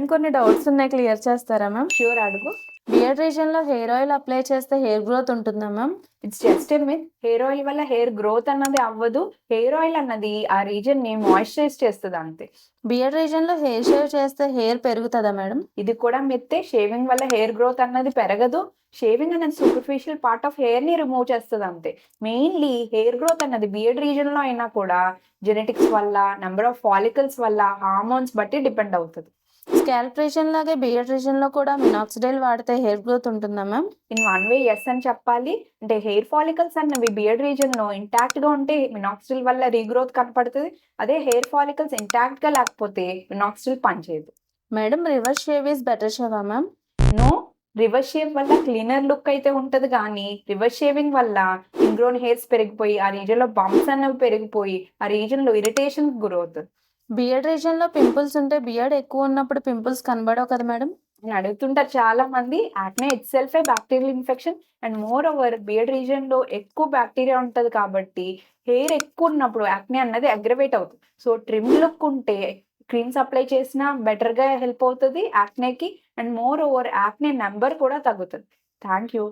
Madam కొన్ని doubts ఉన్నాయి, clear చేస్తారా మ్యామ్? ష్యూర్, అడుగు. బియర్డ్ రీజన్ లో హెయిర్ ఆయిల్ అప్లై చేస్తే హెయిర్ గ్రోత్ ఉంటుందా ma'am? It's just a myth. Hair oil వల్ల హెయిర్ గ్రోత్ అన్నది అవ్వదు. హెయిర్ ఆయిల్ అన్నది ఆ రీజన్ ని మాయిశ్చరైజ్ చేస్తుంది అంతే. బియర్డ్ రీజన్ లో హెయిర్ షేవ్ చేస్తే హెయిర్ పెరుగుతుందా మేడం? ఇది కూడా మిత్తే. షేవింగ్ వల్ల హెయిర్ గ్రోత్ అన్నది పెరగదు. షేవింగ్ అనేది సూపర్ఫిషియల్ పార్ట్ ఆఫ్ హెయిర్ ని రిమూవ్ చేస్తుంది అంతే. మెయిన్లీ హెయిర్ గ్రోత్ అన్నది బియర్డ్ రీజన్ లో అయినా కూడా జెనెటిక్స్ వల్ల, నెంబర్ ఆఫ్ ఫాలికల్స్ వల్ల, హార్మోన్స్ బట్టి డిపెండ్ అవుతుంది. స్కాల్ప్ రీజన్ లాగే బియర్డ్ రీజన్ లో కూడా మినాక్సిడైల్ వాడితే హెయిర్ గ్రోత్ ఉంటుందా ma'am? In one way yes అని చెప్పాలి. అంటే హెయిర్ ఫాలికల్స్ అన్నవి బియర్డ్ రీజన్ లో ఇంటాక్ట్ గా ఉంటే మినాక్సిడిల్ వల్ల రీగ్రోత్ కనపడుతుంది. అదే హెయిర్ ఫాలికల్స్ ఇంటాక్ట్ గా లేకపోతే మినాక్సిడిల్ పనిచేయదు. Madam reverse shave is better షేవా మ్యామ్? నో, రివర్స్ షేవ్ వల్ల క్లీనర్ లుక్ అయితే ఉంటది, కానీ రివర్స్ షేవింగ్ వల్ల ఇంగ్రోన్ హెయిర్స్ పెరిగిపోయి ఆ రీజన్ లో బంప్స్ అనేవి పెరిగిపోయి ఆ రీజన్ లో ఇరిటేషన్ గురవుతుంది. బియర్డ్ రీజన్ లో పింపుల్స్ ఉంటే బియర్డ్ ఎక్కువ ఉన్నప్పుడు పింపుల్స్ కనబడవు కదా మేడం? నేను అడుగుతుంటారు చాలా మంది. Acne it self A bacterial infection and more over beard region లో ఎక్కువ బ్యాక్టీరియా ఉంటది కాబట్టి హెయిర్ ఎక్కువ ఉన్నప్పుడు యాక్నే అన్నది అగ్రవేట్ అవుతుంది. సో ట్రిమ్ లుక్ ఉంటే క్రీమ్స్ అప్లై చేసినా బెటర్ గా హెల్ప్ అవుతుంది యాక్నేకి. And moreover acne number కూడా తగ్గుతుంది. Thank you.